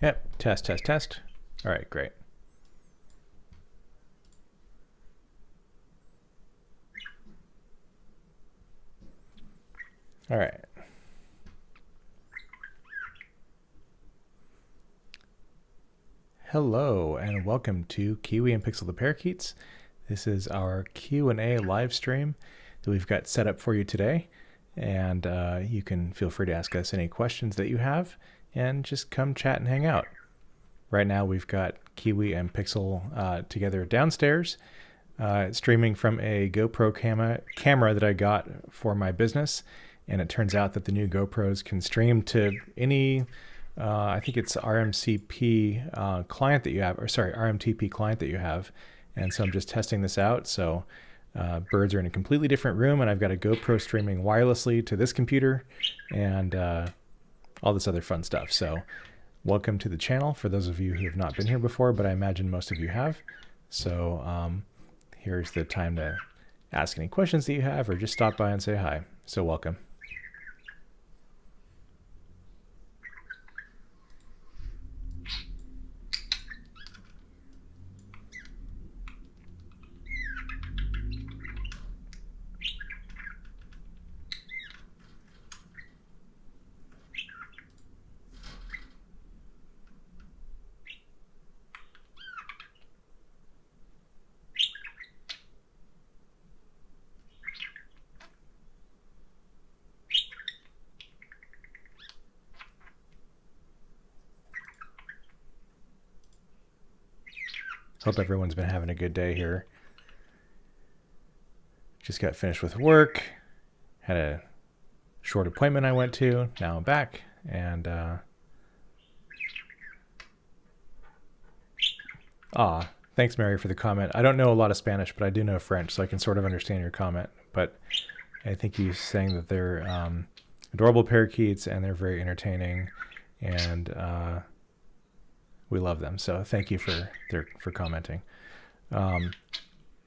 Yep. Test, test, test. All right, great. All right. Hello and welcome to Kiwi and Pixel the Parakeets. This is our Q&A live stream that we've got set up for you today. And you can feel free to ask us any questions that you have and just come chat and hang out. Right now we've got Kiwi and Pixel together downstairs, streaming from a GoPro camera that I got for my business. And it turns out that the new GoPros can stream to any, I think it's RMCP client that you have, or sorry, RMTP client that you have. And so I'm just testing this out. So birds are in a completely different room, and I've got a GoPro streaming wirelessly to this computer and all this other fun stuff. So welcome to the channel for those of you who have not been here before, but I imagine most of you have. So here's the time to ask any questions that you have or just stop by and say hi. So welcome. Hope everyone's been having a good day here. Just got finished with work. Had a short appointment I went to. Now I'm back. And thanks, Mary, for the comment. I don't know a lot of Spanish, but I do know French, so I can sort of understand your comment. But I think he's saying that they're adorable parakeets and they're very entertaining. And we love them, so thank you for commenting.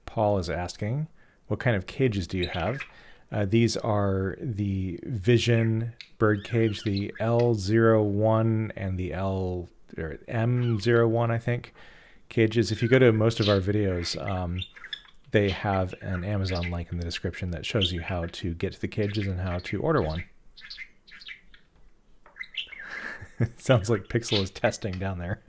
Paul is asking, what kind of cages do you have? These are the Vision bird cage, the L01 and the M01, I think, cages. If you go to most of our videos, they have an Amazon link in the description that shows you how to get to the cages and how to order one. Sounds like Pixel is testing down there.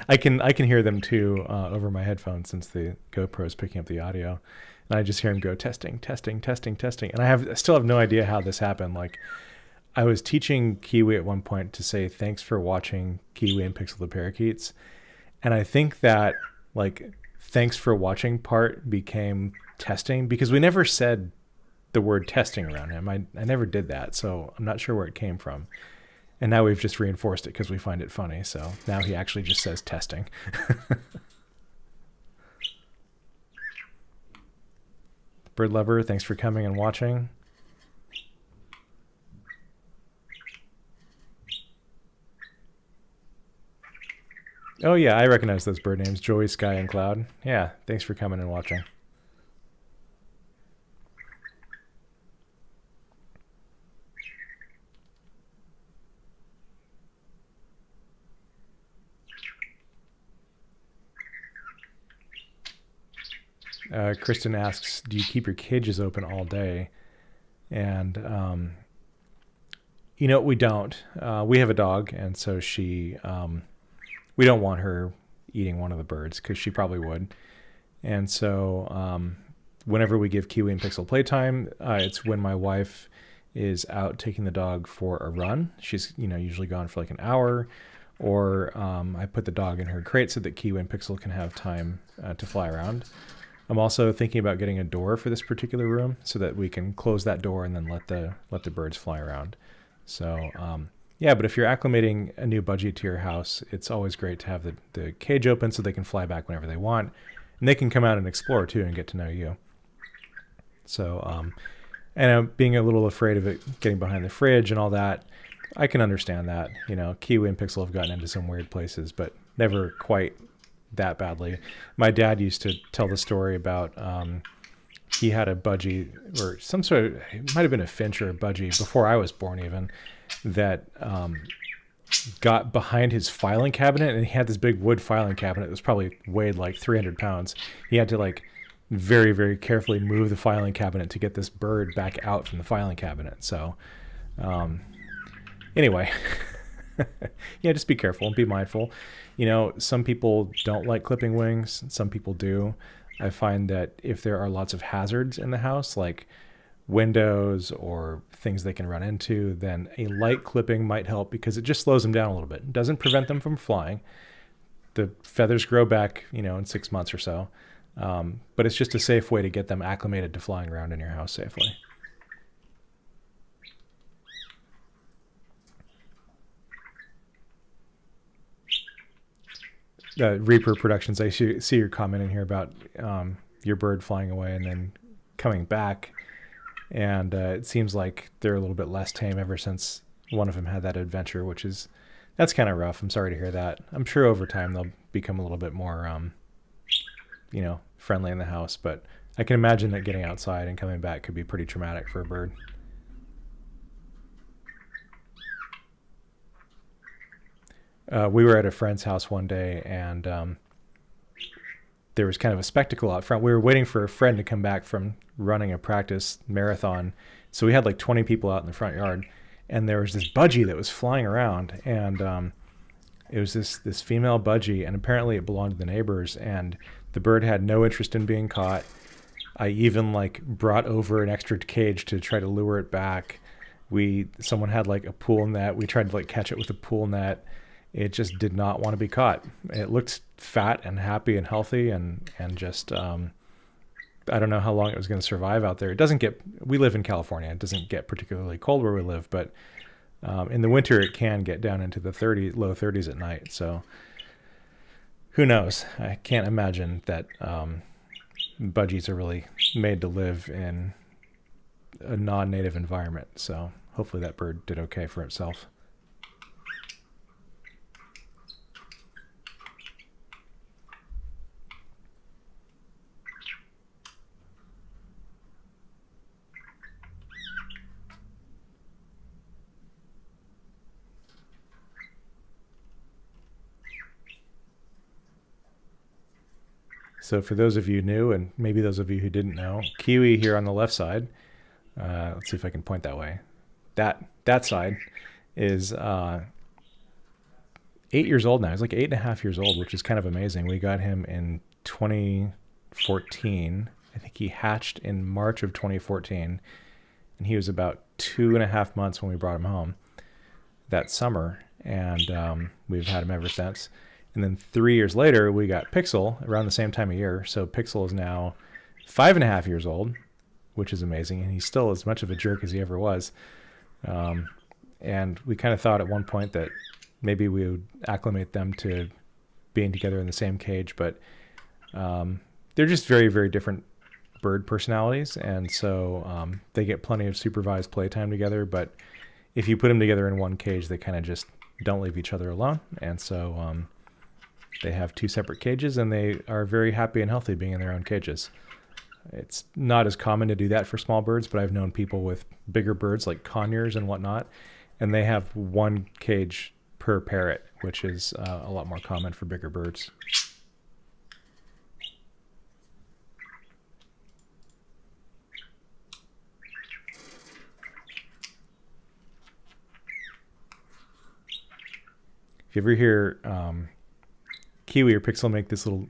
I can hear them too over my headphones since the GoPro is picking up the audio, and I just hear him go testing, testing, testing, testing. And I still have no idea how this happened. Like, I was teaching Kiwi at one point to say thanks for watching Kiwi and Pixel the Parakeets, and I think that like thanks for watching part became testing because we never said the word testing around him. I never did that, so I'm not sure where it came from. And now we've just reinforced it because we find it funny. So now he actually just says testing. Bird lover, thanks for coming and watching. Oh yeah, I recognize those bird names, Joey, Sky, and Cloud. Yeah, thanks for coming and watching. Kristen asks, do you keep your cages open all day? And, you know, we don't. We have a dog, and so she, we don't want her eating one of the birds because she probably would. And so whenever we give Kiwi and Pixel playtime, it's when my wife is out taking the dog for a run. She's, you know, usually gone for like an hour. Or I put the dog in her crate so that Kiwi and Pixel can have time to fly around. I'm also thinking about getting a door for this particular room so that we can close that door and then let the birds fly around. So yeah, but if you're acclimating a new budgie to your house, it's always great to have the cage open so they can fly back whenever they want, and they can come out and explore too and get to know you. So and I'm being a little afraid of it getting behind the fridge and all that. I can understand that. You know, Kiwi and Pixel have gotten into some weird places, but never quite that badly. My dad used to tell the story about he had a budgie or some sort of, it might have been a finch or a budgie before I was born even, that got behind his filing cabinet, and he had this big wood filing cabinet that was probably weighed like 300 pounds. He had to like very, very carefully move the filing cabinet to get this bird back out from the filing cabinet. So anyway, yeah, just be careful and be mindful. You know, some people don't like clipping wings. Some people do. I find that if there are lots of hazards in the house, like windows or things they can run into, then a light clipping might help because it just slows them down a little bit. It doesn't prevent them from flying. The feathers grow back, you know, in 6 months or so. But it's just a safe way to get them acclimated to flying around in your house safely. Reaper Productions, I see your comment in here about your bird flying away and then coming back. And it seems like they're a little bit less tame ever since one of them had that adventure, that's kind of rough. I'm sorry to hear that. I'm sure over time they'll become a little bit more, you know, friendly in the house. But I can imagine that getting outside and coming back could be pretty traumatic for a bird. We were at a friend's house one day, and there was kind of a spectacle out front. We were waiting for a friend to come back from running a practice marathon. So we had like 20 people out in the front yard, and there was this budgie that was flying around, and it was this female budgie, and apparently it belonged to the neighbors, and the bird had no interest in being caught. I even like brought over an extra cage to try to lure it back. Someone had like a pool net. We tried to like catch it with a pool net. It just did not want to be caught. It looked fat and happy and healthy, and just I don't know how long it was going to survive out there. We live in California. It doesn't get particularly cold where we live, but in the winter it can get down into the low 30s at night. So who knows? I can't imagine that budgies are really made to live in a non-native environment. So hopefully that bird did okay for itself. So for those of you new, and maybe those of you who didn't know, Kiwi here on the left side, let's see if I can point that way. That side is 8 years old now. He's like 8.5 years old, which is kind of amazing. We got him in 2014. I think he hatched in March of 2014, and he was about 2.5 months when we brought him home that summer, and we've had him ever since. And then 3 years later, we got Pixel around the same time of year. So Pixel is now 5.5 years old, which is amazing. And he's still as much of a jerk as he ever was. And we kind of thought at one point that maybe we would acclimate them to being together in the same cage. But they're just very, very different bird personalities. And so they get plenty of supervised playtime together. But if you put them together in one cage, they kind of just don't leave each other alone. And so they have two separate cages, and they are very happy and healthy being in their own cages. It's not as common to do that for small birds, but I've known people with bigger birds like conures and whatnot, and they have one cage per parrot, which is a lot more common for bigger birds. If you ever hear Kiwi or Pixel make this little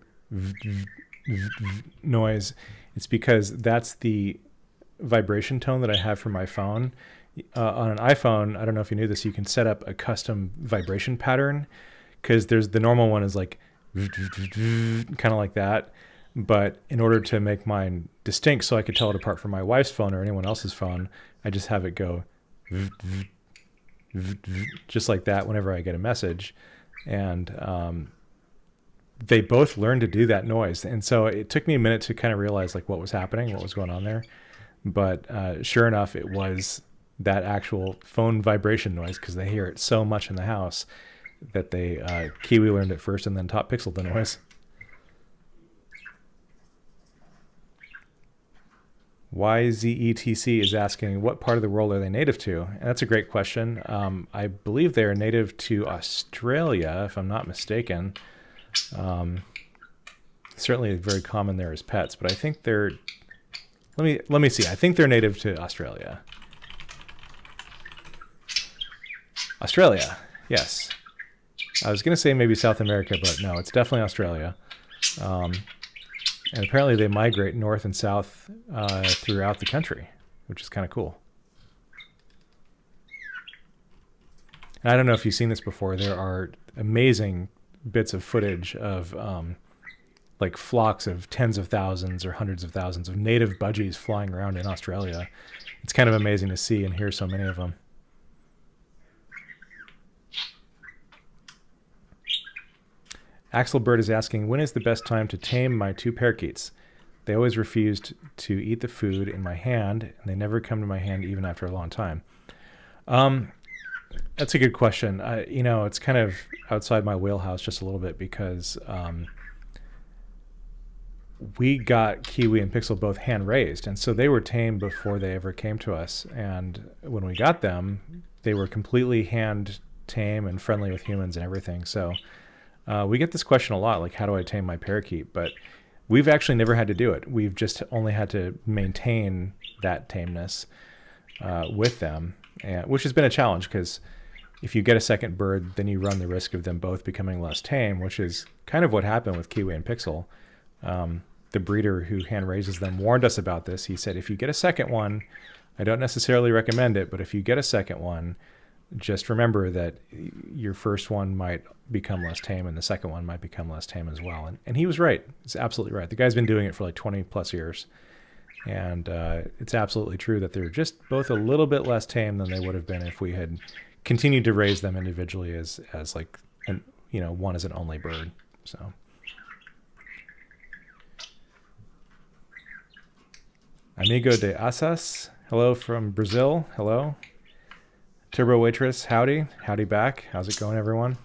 noise, it's because that's the vibration tone that I have for my phone. On an iPhone, I don't know if you knew this, you can set up a custom vibration pattern, because there's the normal one is like kind of like that. But in order to make mine distinct so I could tell it apart from my wife's phone or anyone else's phone, I just have it go just like that whenever I get a message. And they both learned to do that noise. And so it took me a minute to kind of realize like what was happening, what was going on there. But sure enough, it was that actual phone vibration noise, because they hear it so much in the house that they Kiwi learned it first and then taught Pixel the noise. YZETC is asking, what part of the world are they native to? And that's a great question. I believe they are native to Australia, if I'm not mistaken. Certainly very common there as pets, but I think they're... Let me see. I think they're native to Australia. Australia, yes. I was going to say maybe South America, but no, it's definitely Australia. And apparently they migrate north and south throughout the country, which is kind of cool. And I don't know if you've seen this before. There are amazing bits of footage of like flocks of tens of thousands or hundreds of thousands of native budgies flying around in Australia. It's kind of amazing to see and hear so many of them. Axel Bird is asking, when is the best time to tame my 2 parakeets? They always refused to eat the food in my hand, and they never come to my hand even after a long time. That's a good question. It's kind of outside my wheelhouse just a little bit because we got Kiwi and Pixel both hand-raised, and so they were tamed before they ever came to us. And when we got them, they were completely hand-tame and friendly with humans and everything. So we get this question a lot, like, how do I tame my parakeet? But we've actually never had to do it. We've just only had to maintain that tameness with them, which has been a challenge because if you get a second bird, then you run the risk of them both becoming less tame, which is kind of what happened with Kiwi and Pixel. The breeder who hand raises them warned us about this. He said, if you get a second one, I don't necessarily recommend it, but if you get a second one, just remember that your first one might become less tame and the second one might become less tame as well. And he was right. He's absolutely right. The guy's been doing it for like 20 plus years. And it's absolutely true that they're just both a little bit less tame than they would have been if we had continued to raise them individually as like, one as an only bird. So. Amigo de Asas, hello from Brazil. Hello. Turbo Waitress, howdy. Howdy back. How's it going, everyone?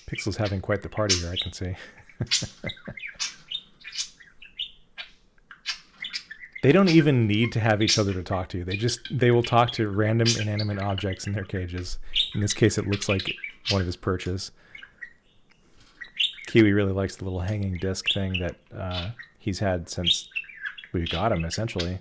Pixel's having quite the party here, I can see. They don't even need to have each other to talk to. They will talk to random inanimate objects in their cages. In this case, it looks like one of his perches. Kiwi really likes the little hanging disc thing that he's had since we got him, essentially.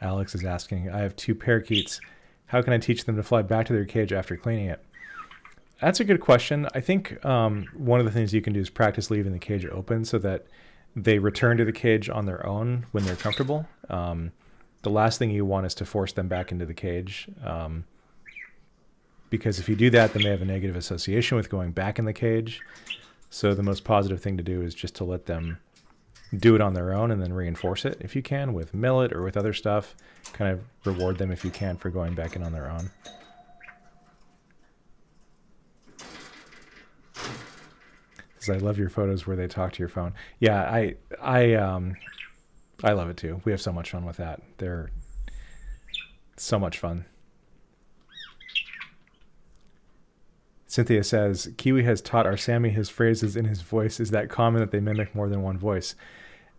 Alex is asking, I have 2 parakeets. How can I teach them to fly back to their cage after cleaning it? That's a good question. I think one of the things you can do is practice leaving the cage open so that they return to the cage on their own when they're comfortable. The last thing you want is to force them back into the cage, because if you do that, then they have a negative association with going back in the cage. So the most positive thing to do is just to let them do it on their own and then reinforce it if you can with millet or with other stuff. Kind of reward them if you can for going back in on their own. I love your photos where they talk to your phone. Yeah, I love it too. We have so much fun with that. They're so much fun. Cynthia says, Kiwi has taught our Sammy his phrases in his voice. Is that common that they mimic more than one voice?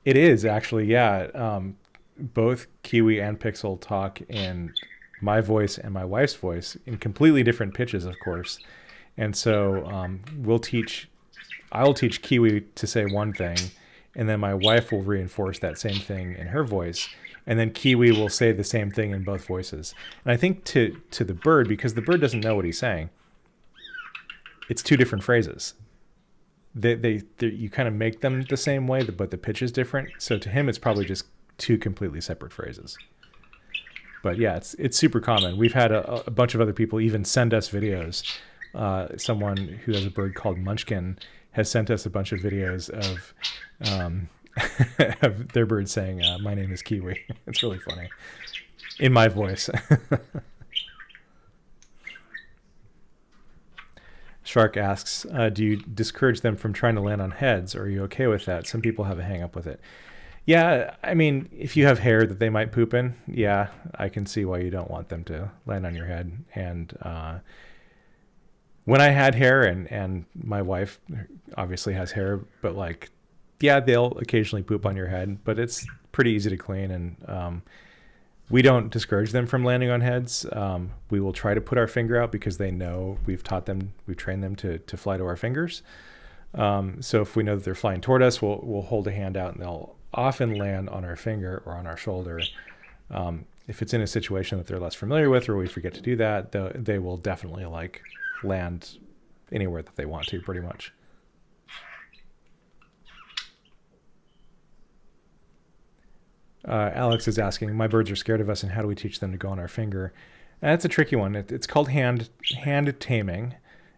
It is, actually, yeah. Both Kiwi and Pixel talk in my voice and my wife's voice in completely different pitches, of course. And so I'll teach Kiwi to say one thing, and then my wife will reinforce that same thing in her voice, and then Kiwi will say the same thing in both voices. And I think to the bird, because the bird doesn't know what he's saying, it's 2 different phrases. You kind of make them the same way, but the pitch is different. So to him, it's probably just 2 completely separate phrases. But yeah, it's super common. We've had a bunch of other people even send us videos. Someone who has a bird called Munchkin has sent us a bunch of videos of of their bird saying, my name is Kiwi. It's really funny. In my voice. Shark asks, do you discourage them from trying to land on heads, or are you okay with that? Some people have a hang up with it. Yeah, I mean, if you have hair that they might poop in, yeah, I can see why you don't want them to land on your head. And when I had hair, and my wife obviously has hair, but like, yeah, they'll occasionally poop on your head, but it's pretty easy to clean. And we don't discourage them from landing on heads. We will try to put our finger out because they know we've trained them to fly to our fingers. So if we know that they're flying toward us, we'll hold a hand out and they'll often land on our finger or on our shoulder. If it's in a situation that they're less familiar with, or we forget to do that, they will definitely like land anywhere that they want to, pretty much. Alex is asking, my birds are scared of us, and how do we teach them to go on our finger? And that's a tricky one. It's called hand taming,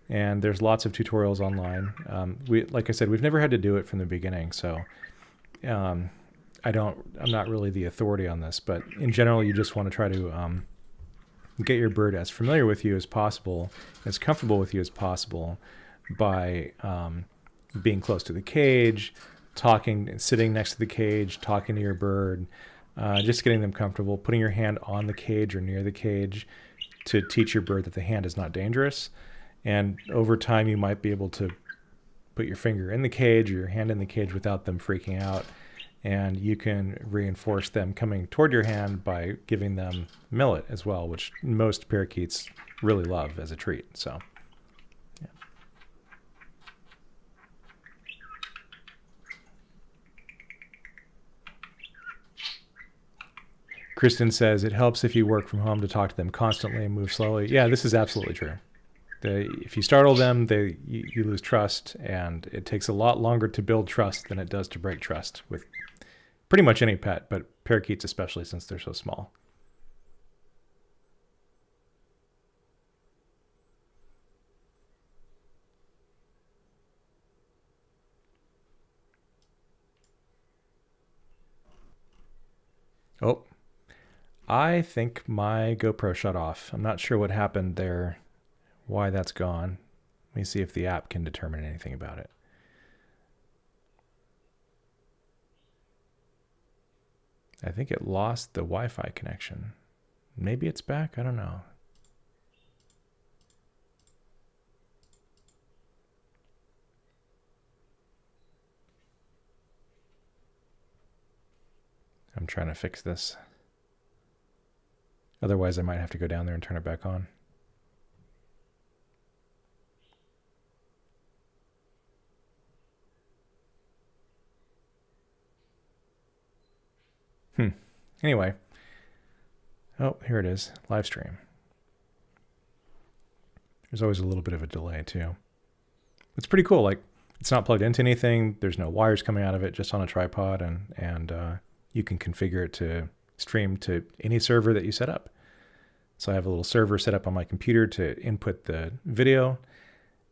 and there's lots of tutorials online. Like I said, we've never had to do it from the beginning, so I'm not really the authority on this, but in general, you just want to try to get your bird as familiar with you as possible, as comfortable with you as possible, by being close to the cage, talking, sitting next to the cage, talking to your bird, just getting them comfortable, putting your hand on the cage or near the cage to teach your bird that the hand is not dangerous. And over time, you might be able to put your finger in the cage or your hand in the cage without them freaking out. And you can reinforce them coming toward your hand by giving them millet as well, which most parakeets really love as a treat. So, yeah. Kristen says, it helps if you work from home to talk to them constantly and move slowly. Yeah, this is absolutely true. If you startle them, you lose trust, and it takes a lot longer to build trust than it does to break trust with pretty much any pet, but parakeets especially, since they're so small. Oh, I think my GoPro shut off. I'm not sure what happened there, why that's gone. Let me see if the app can determine anything about it. I think it lost the Wi-Fi connection. Maybe it's back, I don't know. I'm trying to fix this. Otherwise, I might have to go down there and turn it back on. Anyway. Oh, here it is. Livestream. There's always a little bit of a delay, too. It's pretty cool. Like, it's not plugged into anything. There's no wires coming out of it, just on a tripod, and you can configure it to stream to any server that you set up. So I have a little server set up on my computer to input the video,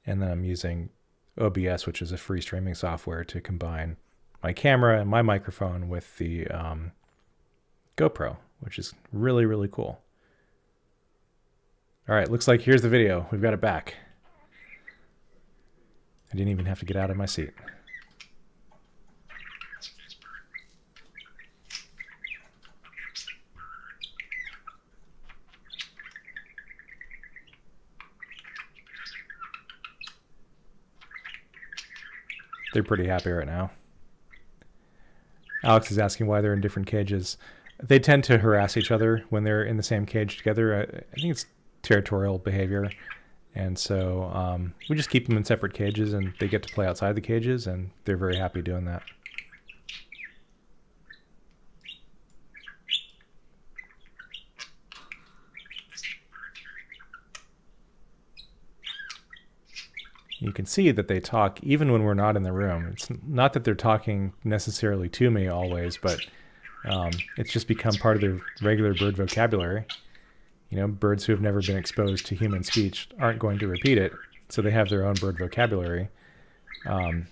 and then I'm using OBS, which is a free streaming software, to combine my camera and my microphone with the GoPro, which is really, really cool. All right, looks like here's the video. We've got it back. I didn't even have to get out of my seat. They're pretty happy right now. Alex is asking why they're in different cages. They tend to harass each other when they're in the same cage together. I think it's territorial behavior. And so we just keep them in separate cages, and they get to play outside the cages, and they're very happy doing that. You can see that they talk even when we're not in the room. It's not that they're talking necessarily to me always, but it's just become part of their regular bird vocabulary. You know, birds who have never been exposed to human speech aren't going to repeat it, so they have their own bird vocabulary, and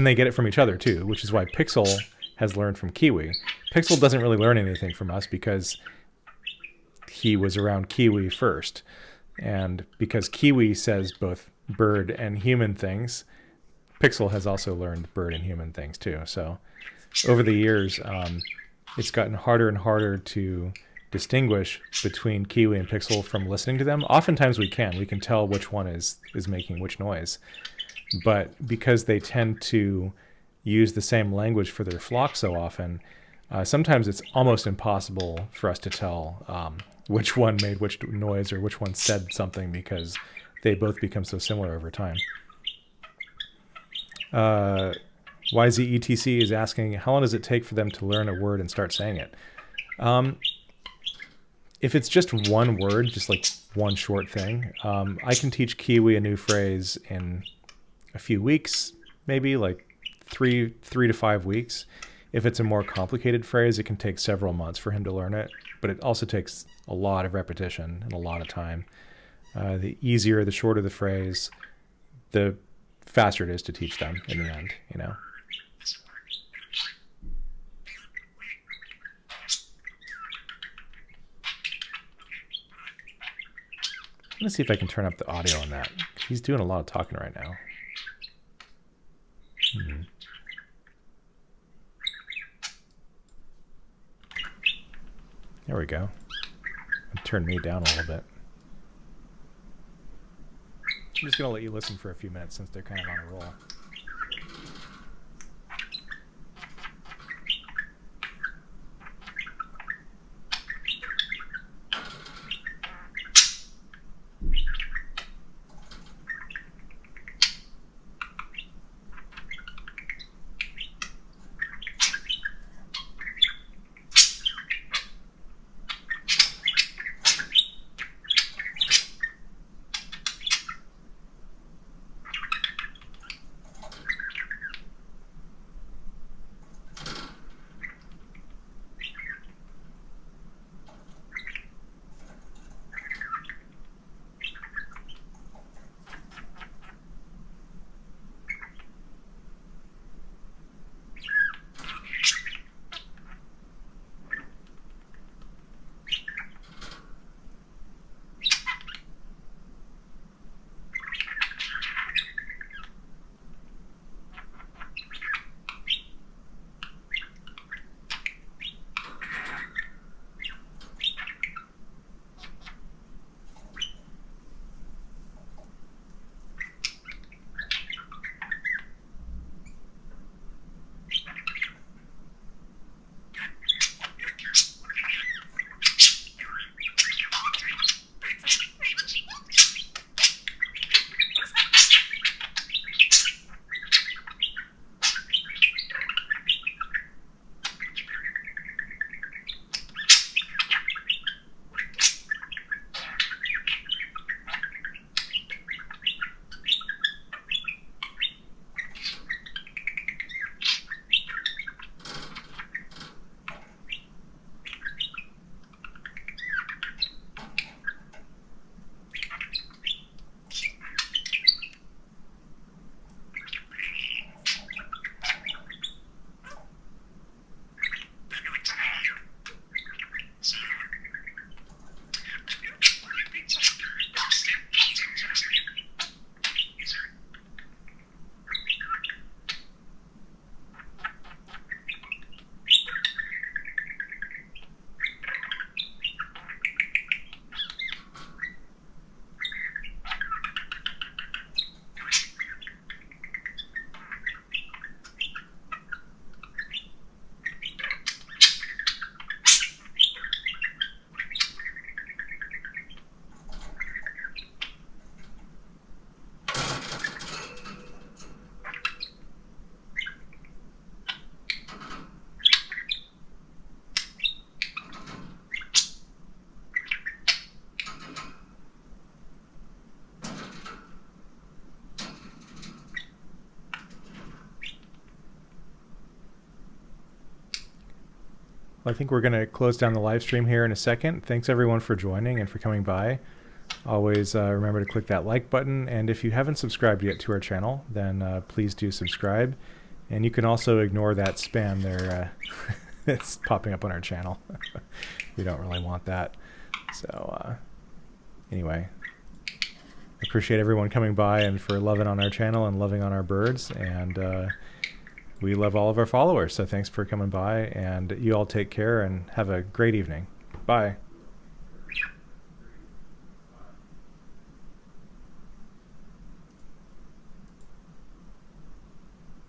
they get it from each other too, which is why Pixel has learned from Kiwi. Pixel doesn't really learn anything from us because he was around Kiwi first. And because Kiwi says both bird and human things, Pixel has also learned bird and human things too. So over the years, it's gotten harder and harder to distinguish between Kiwi and Pixel from listening to them. Oftentimes we can tell which one is making which noise. But because they tend to use the same language for their flock so often, sometimes it's almost impossible for us to tell which one made which noise or which one said something, because they both become so similar over time. YZETC is asking, how long does it take for them to learn a word and start saying it? If it's just one word, just like one short thing, I can teach Kiwi a new phrase in a few weeks, maybe like three to 5 weeks. If it's a more complicated phrase, it can take several months for him to learn it, but it also takes a lot of repetition and a lot of time. The easier, the shorter the phrase, the faster it is to teach them in the end, you know. I'm gonna see if I can turn up the audio on that. He's doing a lot of talking right now. There we go. Turn me down a little bit. I'm just gonna let you listen for a few minutes since they're kind of on a roll. I think we're going to close down the live stream here in a second. Thanks everyone for joining and for coming by. Always remember to click that like button, and if you haven't subscribed yet to our channel, then please do subscribe. And you can also ignore that spam there that's popping up on our channel. We don't really want that. So anyway, appreciate everyone coming by and for loving on our channel and loving on our birds. And we love all of our followers. So thanks for coming by, and you all take care and have a great evening. Bye.